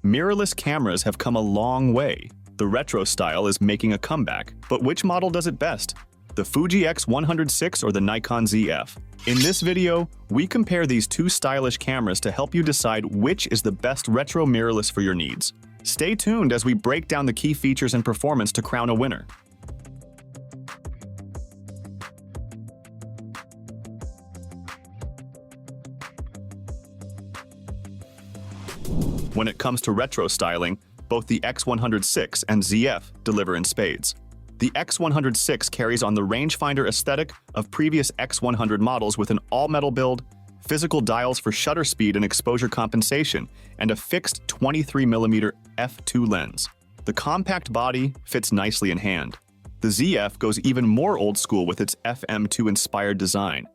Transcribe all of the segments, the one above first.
Mirrorless cameras have come a long way. The retro style is making a comeback, but which model does it best? The Fuji X100VI or the Nikon Zf? In this video, we compare these two stylish cameras to help you decide which is the best retro mirrorless for your needs. Stay tuned as we break down the key features and performance to crown a winner. When it comes to retro styling, both the X100VI and Zf deliver in spades. The X100VI carries on the rangefinder aesthetic of previous X100 models with an all-metal build, physical dials for shutter speed and exposure compensation, and a fixed 23mm f2 lens. The compact body fits nicely in hand. The Zf goes even more old school with its FM2-inspired design,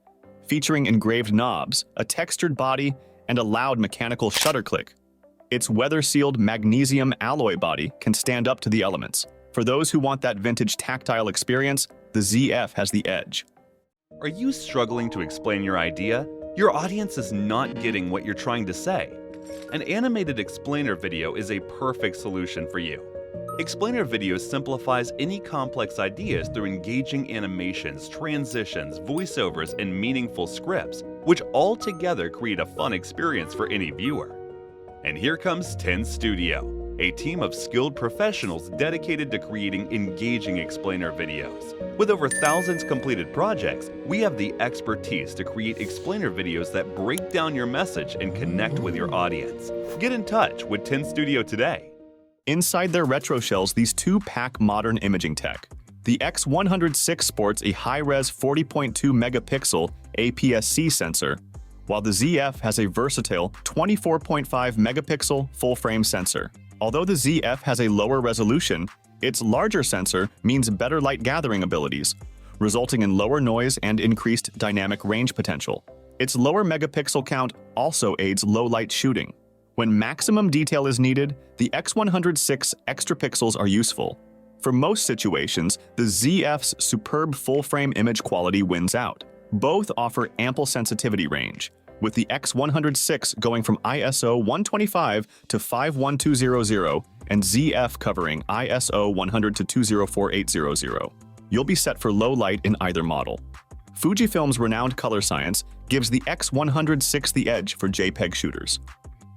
featuring engraved knobs, a textured body, and a loud mechanical shutter click. Its weather-sealed magnesium alloy body can stand up to the elements. For those who want that vintage tactile experience, the Zf has the edge. Are you struggling to explain your idea? Your audience is not getting what you're trying to say. An animated explainer video is a perfect solution for you. Explainer video simplifies any complex ideas through engaging animations, transitions, voiceovers, and meaningful scripts, which all together create a fun experience for any viewer. And here comes 10 Studio, a team of skilled professionals dedicated to creating engaging explainer videos. With over thousands completed projects, we have the expertise to create explainer videos that break down your message and connect with your audience. Get in touch with 10 Studio today. Inside their retro shells, these two pack modern imaging tech. The X100VI sports a high-res 40.2 megapixel APS-C sensor, while the Zf has a versatile 24.5 megapixel full-frame sensor. Although the Zf has a lower resolution, its larger sensor means better light gathering abilities, resulting in lower noise and increased dynamic range potential. Its lower megapixel count also aids low-light shooting. When maximum detail is needed, the X100VI extra pixels are useful. For most situations, the Zf's superb full-frame image quality wins out. Both offer ample sensitivity range, with the X100VI going from ISO 125 to 51200 and Zf covering ISO 100 to 204,800. You'll be set for low light in either model. Fujifilm's renowned color science gives the X100VI the edge for JPEG shooters.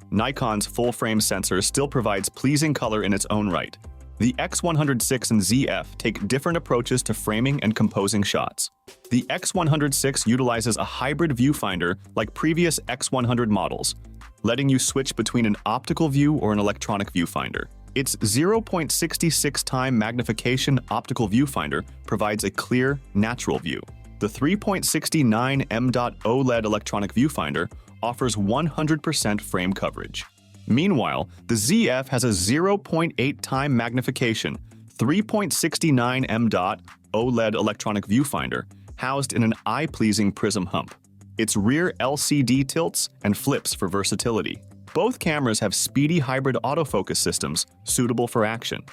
Nikon's full-frame sensor still provides pleasing color in its own right. The X100VI and Zf take different approaches to framing and composing shots. The X100VI utilizes a hybrid viewfinder like previous X100 models, letting you switch between an optical view or an electronic viewfinder. Its 0.66x magnification optical viewfinder provides a clear, natural view. The 3.69 OLED electronic viewfinder offers 100% frame coverage. Meanwhile, the Zf has a 0.8x magnification, 3.69 OLED electronic viewfinder housed in an eye-pleasing prism hump. Its rear LCD tilts and flips for versatility. Both cameras have speedy hybrid autofocus systems suitable for action.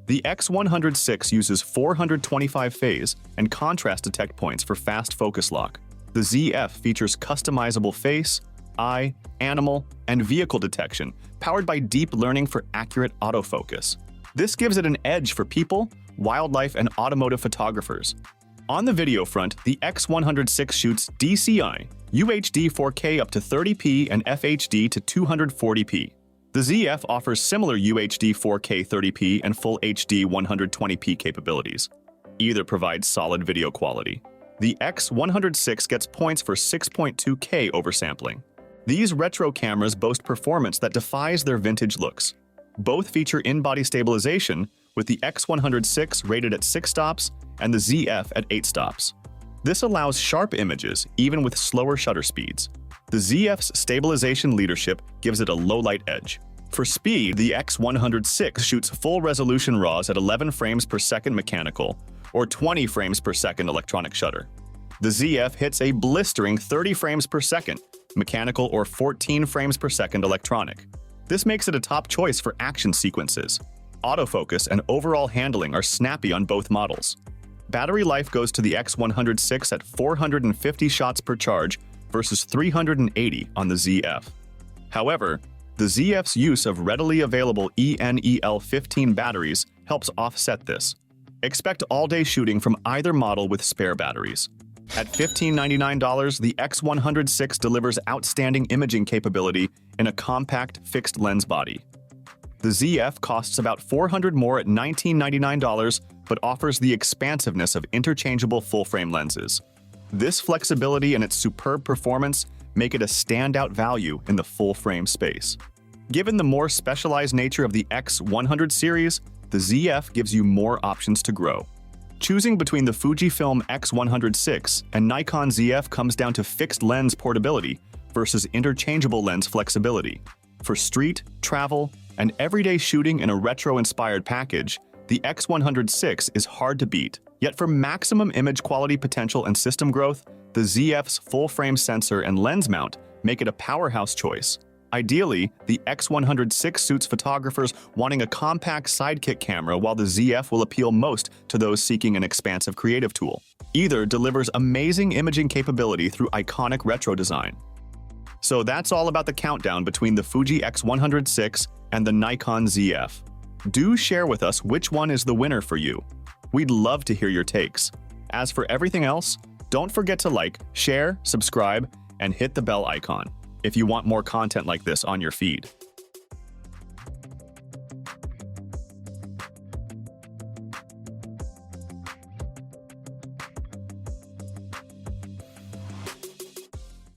The X100VI uses 425 phase and contrast detect points for fast focus lock. The Zf features customizable face, eye, animal, and vehicle detection, powered by deep learning for accurate autofocus. This gives it an edge for people, wildlife, and automotive photographers. On the video front, the X100VI shoots DCI, UHD 4K up to 30p and FHD to 240p. The Zf offers similar UHD 4K 30p and Full HD 120p capabilities. Either provides solid video quality. The X100VI gets points for 6.2K oversampling. These retro cameras boast performance that defies their vintage looks. Both feature in-body stabilization, with the X100VI rated at 6 stops and the Zf at 8 stops. This allows sharp images, even with slower shutter speeds. The Zf's stabilization leadership gives it a low-light edge. For speed, the X100VI shoots full-resolution RAWs at 11 frames per second mechanical, or 20 frames per second electronic shutter. The Zf hits a blistering 30 frames per second, mechanical or 14 frames per second electronic. This makes it a top choice for action sequences. Autofocus and overall handling are snappy on both models. Battery life goes to the X100VI at 450 shots per charge versus 380 on the Zf. However, The ZF's use of readily available ENEL15 batteries helps offset this. Expect all-day shooting from either model with spare batteries. At $1,599, the X100VI delivers outstanding imaging capability in a compact fixed lens body. The ZF costs about $400 more at $1,999, but offers the expansiveness of interchangeable full-frame lenses. This flexibility and its superb performance make it a standout value in the full-frame space. Given the more specialized nature of the X100 series, the ZF gives you more options to grow. Choosing between the Fujifilm X100VI and Nikon ZF comes down to fixed lens portability versus interchangeable lens flexibility. For street, travel, and everyday shooting in a retro-inspired package, the X100VI is hard to beat. Yet for maximum image quality potential and system growth, the ZF's full-frame sensor and lens mount make it a powerhouse choice. Ideally, the X100VI suits photographers wanting a compact sidekick camera, while the ZF will appeal most to those seeking an expansive creative tool. Either delivers amazing imaging capability through iconic retro design. So that's all about the countdown between the Fuji X100VI and the Nikon ZF. Do share with us which one is the winner for you. We'd love to hear your takes. As for everything else, don't forget to like, share, subscribe, and hit the bell icon if you want more content like this on your feed.